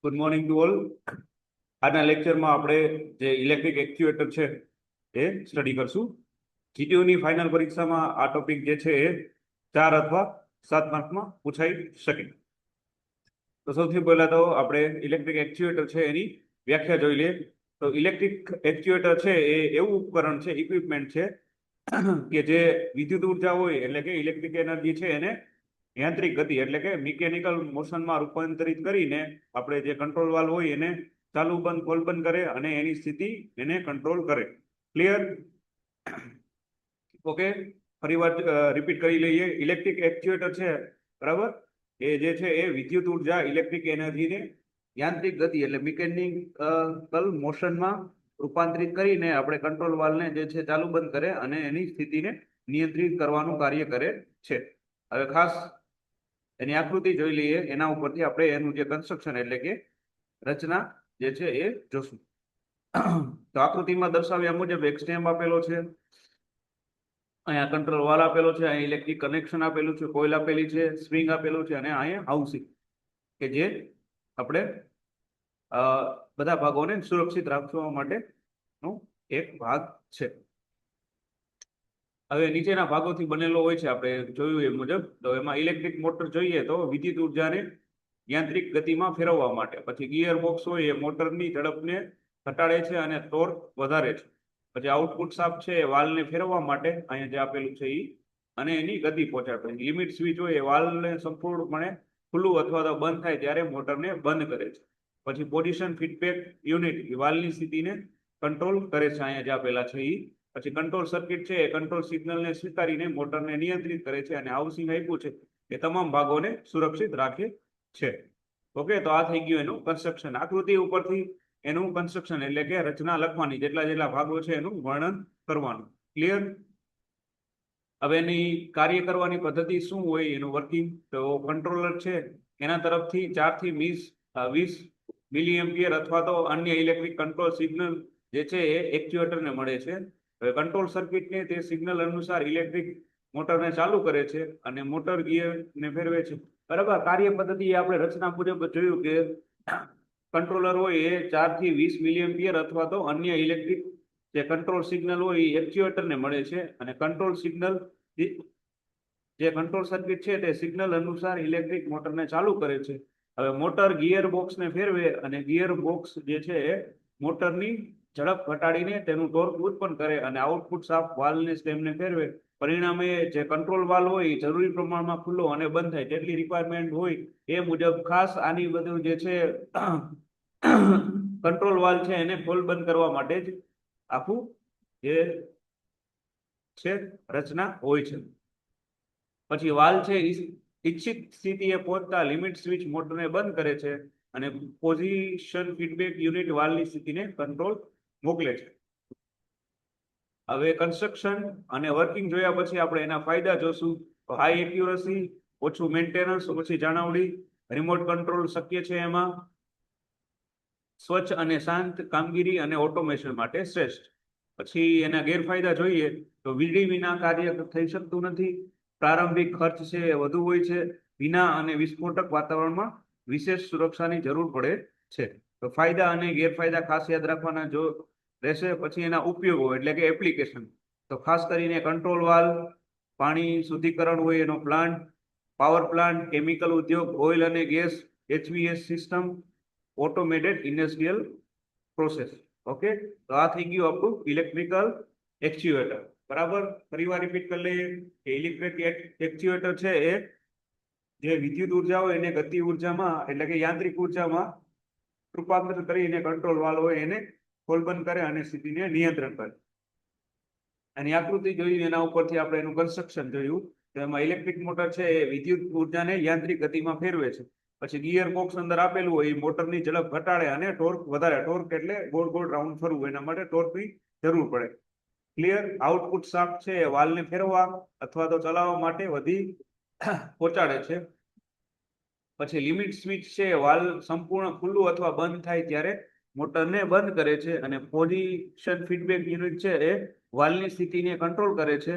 Good morning to all. આજના લેક્ચરમાં આપણે જે ઇલેક્ટ્રિક એક્ચ્યુએટર છે એ સ્ટડી કરશું. જીટીયુની ફાઇનલ પરીક્ષામાં આ ટોપિક જે છે એ 4 અથવા 7 માર્કમાં પૂછાઈ શકે. તો સૌથી પહેલા તો આપણે ઇલેક્ટ્રિક એક્ચ્યુએટર છે એની વ્યાખ્યા જોઈ લઈએ. તો ઇલેક્ટ્રિક એક્ચ્યુએટર છે એ એવું ઉપકરણ છે, ઇક્વિપમેન્ટ છે કે જે વિદ્યુત ઉર્જા હોય એટલે કે ઇલેક્ટ્રિક એનર્જી છે એને યાંત્રિક ગતિ એટલે કે મિકેનિકલ મોશનમાં રૂપાંતરિત કરીને આપણે જે કંટ્રોલ વાલ્વ હોય એને ચાલુ બંધ ખોલ બંધ કરે અને એની સ્થિતિ એને કંટ્રોલ કરે. ક્લિયર? ઓકે, ફરી વાર રિપીટ કરી લઈએ. ઇલેક્ટ્રિક એક્ચ્યુએટર છે, બરાબર, એ જે છે એ વિદ્યુત ઉર્જા ઇલેક્ટ્રિક એનર્જીને યાંત્રિક ગતિ એટલે મિકેનિકલ મોશનમાં રૂપાંતરિત કરીને આપણે કંટ્રોલ વાલ્વને જે છે ચાલુ બંધ કરે અને એની સ્થિતિને નિયંત્રિત કરવાનું કાર્ય કરે છે. હવે ખાસ એની આકૃતિ જોઈ લઈએ, એના ઉપરથી આપણે એનું જે કન્સ્ટ્રક્શન એટલે કે રચના જે છે એ જોશું. તો આકૃતિમાં દર્શાવ્યા મુજબ એક સ્ટેમ્પ આપેલો છે, અહીંયા કંટ્રોલ વાલ આપેલો છે, અહીંયા ઇલેક્ટ્રિક કનેક્શન આપેલું છે, કોઇલ આપેલી છે, સ્પ્રિંગ આપેલું છે અને અહીંયા હાઉસિંગ કે જે આપણે બધા ભાગોને સુરક્ષિત રાખવા માટેનો એક ભાગ છે. હવે નીચેના ભાગોથી બનેલો હોય છે, આપણે જોયું એ મુજબ. તો એમાં ઇલેક્ટ્રિક મોટર જોઈએ તો વિદ્યુત ઉર્જાને યાંત્રિક ગતિમાં ફેરવવા માટે. પછી ગિયર બોક્સ હોય એ મોટરની ઝડપને ઘટાડે છે અને ટોર્ક વધારે છે. પછી આઉટપુટ શાફ્ટ છે એ વાલ્વને ફેરવવા માટે અહીંયા જે આપેલું છે એ અને એની ગતિ પહોંચાડે. લિમિટ સ્વિચ હોય એ વાલ્વને સંપૂર્ણપણે ખુલ્લું અથવા તો બંધ થાય ત્યારે મોટરને બંધ કરે છે. પછી પોઝિશન ફીડબેક યુનિટ વાલ્વની સ્થિતિને કંટ્રોલ કરે છે, અહીંયા જે આપેલા છે એ. પછી કંટ્રોલ સર્કિટ છે એ કંટ્રોલ સિગ્નલને સ્વીકારીને મોટરને નિયંત્રિત કરે છે અને હાઉસિંગ આપ્યું છે એ તમામ ભાગોને સુરક્ષિત રાખે છે. ઓકે, તો આ થઈ ગયું એનું કન્સ્ટ્રક્શન. આકૃતિ ઉપરથી એનું કન્સ્ટ્રક્શન એટલે કે રચના લખવાની, જેટલા ભાગો છે એનું વર્ણન કરવાનું. ક્લિયર? હવે એની કાર્ય કરવાની પદ્ધતિ શું હોય, એનું વર્કિંગ. તો કંટ્રોલર છે એના તરફથી 4 થી 20 મિલી એમ્પિયર અથવા તો અન્ય ઇલેક્ટ્રિક કંટ્રોલ સિગ્નલ જે છે એ એક્ચ્યુએટરને મળે છે. હવે કંટ્રોલ સર્કિટને તે સિગ્નલ અનુસાર ઇલેક્ટ્રિક મોટરને ચાલુ કરે છે અને મોટર ગિયરને ફેરવે છે. બરાબર, કાર્ય પદ્ધતિ આપણે રચના મુજબ જોયું કે કંટ્રોલર હોય એ 4 થી 20 મિલી એમ્પિયર અથવા તો અન્ય ઇલેક્ટ્રિક જે કંટ્રોલ સિગ્નલ હોય એ એક્ચ્યુએટરને મળે છે અને કંટ્રોલ સિગ્નલ જે કંટ્રોલ સર્કિટ છે તે સિગ્નલ અનુસાર ઇલેક્ટ્રિક મોટરને ચાલુ કરે છે. હવે મોટર ગિયર બોક્સને ફેરવે અને ગિયર બોક્સ જે છે એ મોટરની ઝડપ ઘટાડીને તેનું ટોર્ક ઉત્પન્ન કરે અને આઉટપુટ શાફ્ટ વાલ્વને સ્ટેમને ફેરવે. પરિણામે જે કંટ્રોલ વાલ્વ હોય એ જરૂરી પ્રમાણમાં ખુલ્લો અને બંધ થાય, જેટલી રિક્વાયરમેન્ટ હોય એ મુજબ. ખાસ આની બધું જે છે કંટ્રોલ વાલ્વ છે એને ખોલ બંધ કરવા માટે જ આખું જે છે રચના હોય છે. પછી વાલ્વ છે ઈચ્છિત સ્થિતિએ પહોંચતા લિમિટ સ્વિચ મોટરને બંધ કરે છે અને પોઝિશન ફીડબેક યુનિટ વાલ્વની સ્થિતિને કંટ્રોલ મોકલે છે. હવે કન્સ્ટ્રક્શન અને વર્કિંગ જોયા પછી આપણે એના ફાયદા જોશું. તો હાઈ એક્યુરસી, ઓછું મેન્ટેનન્સ, ઓછી જાળવણી, રિમોટ કંટ્રોલ શક્ય છે એમાં, સ્વચ્છ અને શાંત કામગીરી અને ઓટોમેશન માટે શ્રેષ્ઠ. પછી એના ગેરફાયદા જોઈએ તો વીજળી વિના કાર્ય થઈ શકતું નથી, પ્રારંભિક ખર્ચ છે એ વધુ હોય છે, વિના અને વિસ્ફોટક વાતાવરણમાં વિશેષ સુરક્ષાની જરૂર પડે છે. તો ફાયદા અને ગેરફાયદા ખાસ યાદ રાખવાના જો રહેશે. પછી એના ઉપયોગો એટલે કે એપ્લિકેશન. તો ખાસ કરીને કંટ્રોલ વાલ્વ, પાણી શુદ્ધિકરણ હોય એનો પ્લાન્ટ, પાવર પ્લાન્ટ, કેમિકલ ઉદ્યોગ, ઓઇલ અને gas, HVS system, automated industrial process. Okay, તો આ થઈ ગયું આપણું ઇલેક્ટ્રિકલ એક્ચ્યુએટર. બરાબર, ફરીવાર રિપીટ કરી લઈએ કે ઇલેક્ટ્રિક એક્ચ્યુએટર છે એ જે વિદ્યુત ઉર્જા હોય એને ગતિ ઉર્જામાં એટલે કે યાંત્રિક ઉર્જામાં રૂપાંતર કરીને કંટ્રોલ વાલ્વ હોય એને ખોલ બંધ કરે અને સ્થિતિને નિયંત્રણ કરે. અને આકૃતિ જોઈ એના ઉપરથી આપણે એનું કન્સ્ટ્રક્શન જોયું. તો એમાં ઇલેક્ટ્રિક મોટર છે એ વિદ્યુત ઉર્જાને યાંત્રિક ગતિમાં ફેરવે છે. પછી ગિયર બોક્સ અંદર આપેલું હોય એ મોટરની ઝડપ ઘટાડે અને ટોર્ક વધારે. ટોર્ક એટલે ગોળ ગોળ રાઉન્ડ ફરવું, એના માટે ટોર્કની જરૂર પડે. ક્લિયર? આઉટપુટ શાફ્ટ છે એ વાલ્વને ફેરવવા અથવા તો ચલાવવા માટે વધી પહોંચાડે છે. પછી લિમિટ સ્વિચ છે વાલ્વ સંપૂર્ણ ખુલ્લું અથવા બંધ થાય ત્યારે મોટરને બંધ કરે છે અને પોઝિશન ફીડબેક યુનિટ છે એ વાલ્વની સ્થિતિને કંટ્રોલ કરે છે.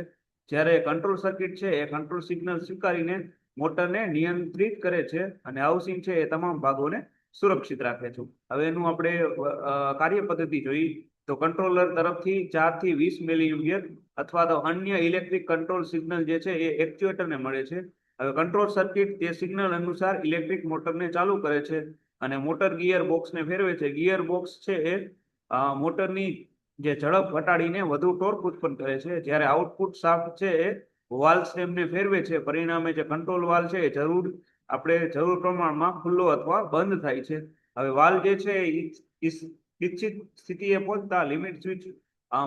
જ્યારે કંટ્રોલ સર્કિટ છે એ કંટ્રોલ સિગ્નલ સ્વીકારીને મોટરને નિયંત્રિત કરે છે અને હાઉસિંગ છે એ તમામ ભાગોને સુરક્ષિત રાખે છે. હવે એનું આપણે કાર્ય પદ્ધતિ જોઈએ તો કંટ્રોલર તરફથી 4 થી 20 મિલીએમ્પિયર અથવા તો અન્ય ઇલેક્ટ્રિક કંટ્રોલ સિગ્નલ જે છે એ એક્ચ્યુએટરને મળે છે. હવે કંટ્રોલ સર્કિટ તે સિગ્નલ અનુસાર ઇલેક્ટ્રિક મોટરને ચાલુ કરે છે અને મોટર ગિયર બોક્સને ફેરવે છે. ગિયર બોક્સ છે એ મોટરની જે ઝડપ ઘટાડીને વધુ ટોર્ક ઉત્પન્ન કરે છે, જ્યારે આઉટપુટ શાફ્ટ છે એ વાલ્વ સ્ટેમને ફેરવે છે. પરિણામે જે કંટ્રોલ વાલ્વ છે એ જરૂર પ્રમાણમાં ખુલ્લો અથવા બંધ થાય છે. હવે વાલ્વ જે છે ઇચ્છિત સ્થિતિએ પહોંચતા લિમિટ સ્વિચ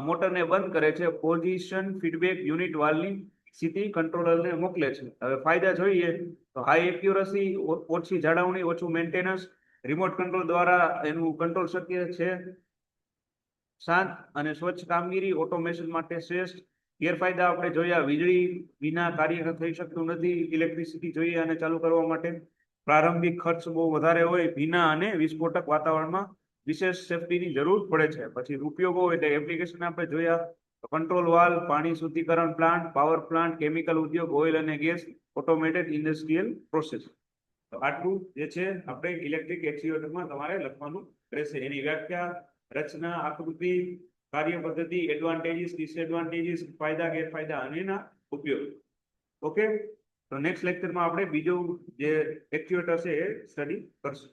મોટરને બંધ કરે છે. પોઝિશન ફીડબેક યુનિટ વાલ્વની સ્થિતિ કંટ્રોલરને મોકલે છે. હવે ફાયદા જોઈએ તો હાઈ એક્યુરસી, ઓછી જાળવણી, ઓછું મેન્ટેનન્સ, રિમોટ કંટ્રોલ દ્વારા એનું કંટ્રોલ શક્ય છે, શાંત અને સ્વચ્છ કામગીરી, ઓટોમેશન માટે શ્રેષ્ઠ. ગેરફાયદા આપણે જોયા, વીજળી વિના કાર્ય થઈ શકતું નથી. ઇલેક્ટ્રિસિટી જોઈએ અને ચાલુ કરવા માટે પ્રારંભિક ખર્ચ બહુ વધારે હોય, ભીના અને વિસ્ફોટક વાતાવરણમાં વિશેષ સેફટીની જરૂર પડે છે. પછી ઉપયોગો એટલે એપ્લિકેશન આપણે જોયા તો કંટ્રોલ વાલ્વ, પાણી શુદ્ધિકરણ પ્લાન્ટ, પાવર પ્લાન્ટ, કેમિકલ ઉદ્યોગ, ઓઇલ અને ગેસ, ઓટોમેટેડ ઇન્ડસ્ટ્રીયલ પ્રોસેસ. તો આટલું જે છે આપણે ઇલેક્ટ્રિક એક્ચ્યુએટરમાં તમારે લખવાનું રહેશે. એની વ્યાખ્યા, રચના, આકૃતિ, કાર્ય પદ્ધતિ, એડવાન્ટેજીસ, ડિસએડવાન્ટેજીસ, ફાયદા, ગેરફાયદા અને એના ઉપયોગ. ઓકે, તો નેક્સ્ટ લેક્ચરમાં આપણે બીજું જે એક્ચ્યુએટર છે એ સ્ટડી કરશું.